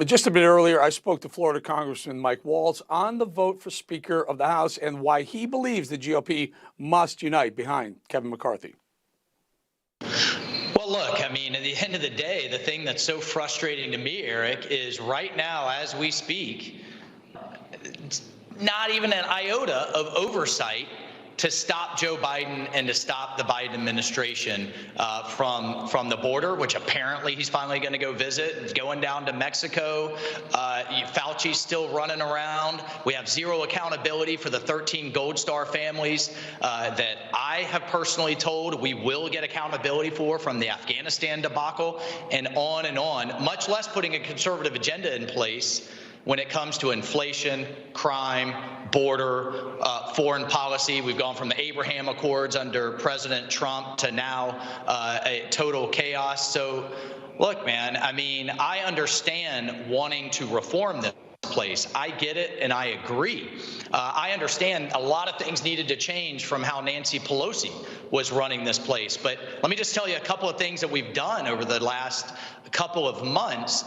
Just a bit earlier, I spoke to Florida Congressman Mike Waltz on the vote for Speaker of the House and why he believes the GOP must unite behind Kevin McCarthy. Well, look, I mean, at the end of the day, the thing that's so frustrating to me, Eric, is right now, as we speak, not even an iota of oversight to stop Joe Biden and to stop the Biden administration from the border, which apparently he's finally going to go visit. He's going down to Mexico. Fauci's still running around. We have zero accountability for the 13 Gold Star families that I have personally told we will get accountability for from the Afghanistan debacle, and on, much less putting a conservative agenda in place when it comes to inflation, crime, border, foreign policy. We've gone from the Abraham Accords under President Trump to now a total chaos. So, look, man, I mean, I understand wanting to reform this place. I get it, and I agree. I understand a lot of things needed to change from how Nancy Pelosi was running this place. But let me just tell you a couple of things that we've done over the last couple of months.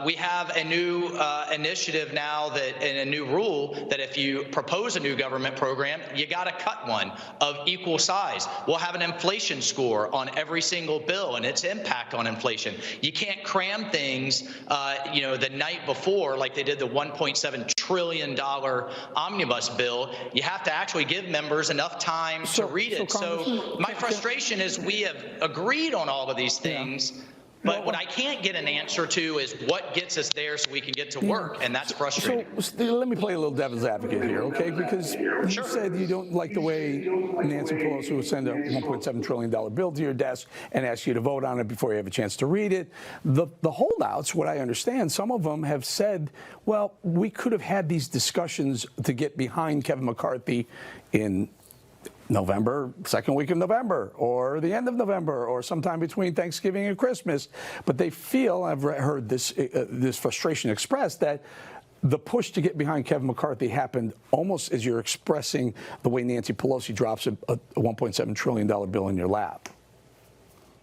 We have a new initiative now and a new rule that if you propose a new government program, you got to cut one of equal size. We'll have an inflation score on every single bill and its impact on inflation. You can't cram things, the night before like they did the $1.7 trillion omnibus bill. You have to actually give members enough time to read it. So my frustration is we have agreed on all of these things. Yeah. But what I can't get an answer to is what gets us there so we can get to work, and that's frustrating. So let me play a little devil's advocate here, okay? Because you said you don't like the way Nancy Pelosi would send a $1.7 trillion bill to your desk and ask you to vote on it before you have a chance to read it. The holdouts, what I understand, some of them have said, well, we could have had these discussions to get behind Kevin McCarthy in November, second week of November, or the end of November, or sometime between Thanksgiving and Christmas. But they feel, I've heard this frustration expressed, that the push to get behind Kevin McCarthy happened almost as you're expressing the way Nancy Pelosi drops a $1.7 trillion bill in your lap.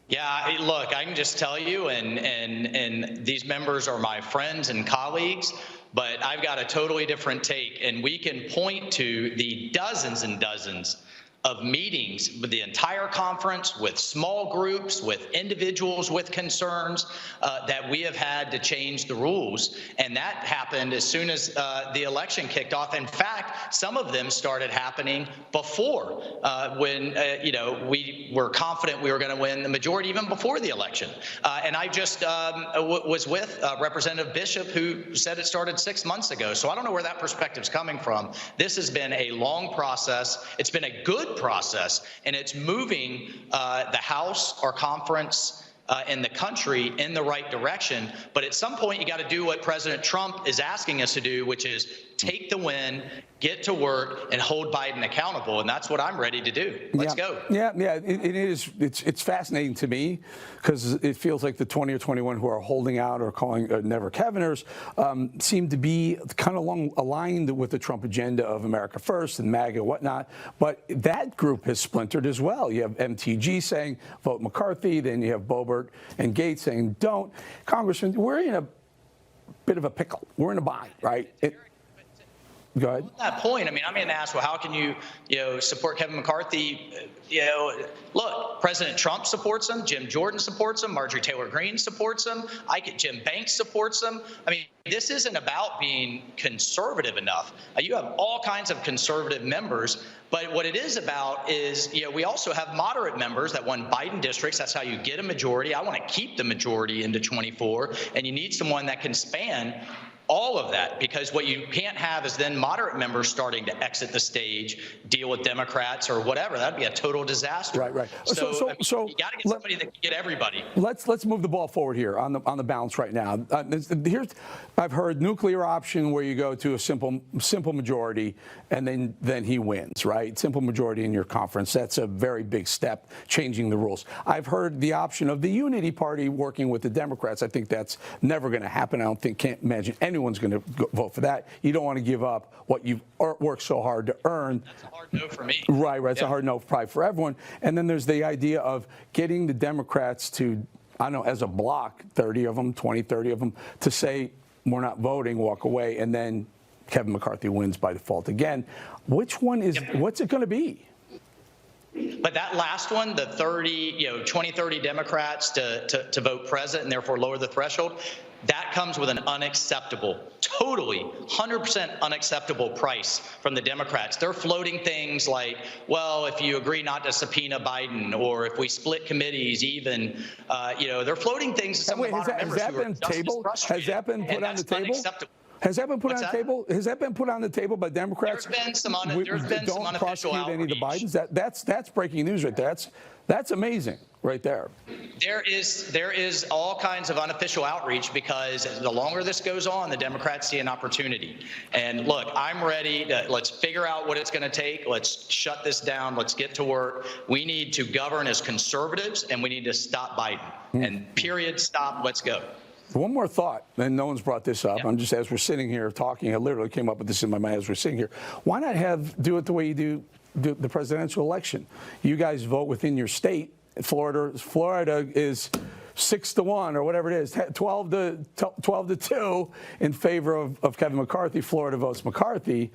Yeah, look, I can just tell you, and these members are my friends and colleagues, but I've got a totally different take, and we can point to the dozens and dozens of meetings with the entire conference, with small groups, with individuals with concerns that we have had to change the rules. And that happened as soon as the election kicked off. In fact, some of them started happening before when we were confident we were going to win the majority, even before the election. And I just was with Representative Bishop, who said it started 6 months ago. So I don't know where that perspective's coming from. This has been a long process. It's been a good process, and it's moving the House, our conference, in the country in the right direction. But at some point, you got to do what President Trump is asking us to do, which is take the win, get to work, and hold Biden accountable. And that's what I'm ready to do. Let's go. Yeah, it is. It's fascinating to me because it feels like the 20 or 21 who are holding out or calling never Keviners seem to be kind of aligned with the Trump agenda of America First and MAGA and whatnot. But that group has splintered as well. You have MTG saying vote McCarthy. Then you have Boebert and Gates saying don't. Congressman, we're in a bit of a pickle. We're in a bind, right? Go ahead. On that point, I mean, I'm going to ask, well, how can you support Kevin McCarthy? Look, President Trump supports him. Jim Jordan supports him. Marjorie Taylor Greene supports him. Jim Banks supports him. I mean, this isn't about being conservative enough. You have all kinds of conservative members. But what it is about is, we also have moderate members that won Biden districts. That's how you get a majority. I want to keep the majority into 24. And you need someone that can span all of that, because what you can't have is then moderate members starting to exit the stage, deal with Democrats or whatever. That'd be a total disaster. Right. So you got to get somebody that can get everybody. Let's move the ball forward here on the balance right now. I've heard nuclear option where you go to a simple majority and then he wins, right? Simple majority in your conference. That's a very big step, changing the rules. I've heard the option of the unity party working with the Democrats. I think that's never going to happen. Can't imagine anyone's going to vote for that. You don't want to give up what you've worked so hard to earn. That's a hard no for me. Right. It's a hard no probably for everyone. And then there's the idea of getting the Democrats to, I don't know, as a block, 30 of them, 20, 30 of them, to say, we're not voting, walk away, and then Kevin McCarthy wins by default again. Which one is, what's it going to be? But that last one, the 20, 30 Democrats to vote present and therefore lower the threshold, that comes with an unacceptable, totally 100% unacceptable price from the Democrats. They're floating things like, well, if you agree not to subpoena Biden, or if we split committees even, they're floating things to some of the moderate members who are just as frustrated. Has that been put on the table? Unacceptable. Has that been put on the table? Has that been put on the table by Democrats? There's been some unofficial don't prosecute outreach. any of the Bidens. That's breaking news right there. That's amazing right there. There is all kinds of unofficial outreach, because the longer this goes on, the Democrats see an opportunity. And look, I'm ready. Let's figure out what it's going to take. Let's shut this down. Let's get to work. We need to govern as conservatives, and we need to stop Biden. And period. Stop. Let's go. One more thought, and no one's brought this up. Yeah. I'm just, as we're sitting here talking, I literally came up with this in my mind as we're sitting here. Why not do it the way you do the presidential election? You guys vote within your state. Florida is 6-1 or whatever it is, 12 to 2 in favor of Kevin McCarthy. Florida votes McCarthy.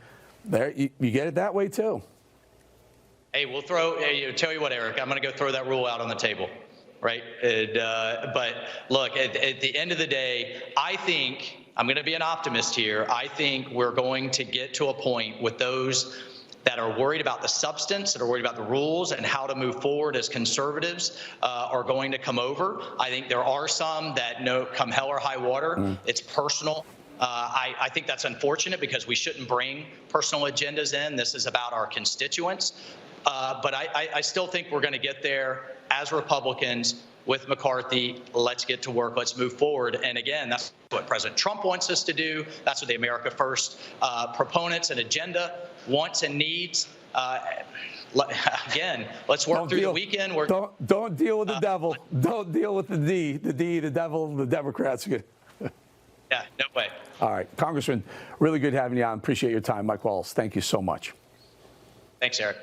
There, you get it that way too. Hey, we'll tell you what, Eric, I'm going to go throw that rule out on the table. Right. But look, at the end of the day, I think I'm going to be an optimist here. I think we're going to get to a point with those that are worried about the substance, that are worried about the rules and how to move forward as conservatives are going to come over. I think there are some that know come hell or high water. It's personal. I think that's unfortunate, because we shouldn't bring personal agendas in. This is about our constituents. But I still think we're going to get there as Republicans with McCarthy. Let's get to work. Let's move forward. And again, that's what President Trump wants us to do. That's what the America First proponents and agenda wants and needs. Again, let's work through the weekend. Don't deal with the devil. Don't deal with the D. The D, the devil, the Democrats. Yeah, no way. All right, Congressman, really good having you on. Appreciate your time. Mike Waltz, thank you so much. Thanks, Eric.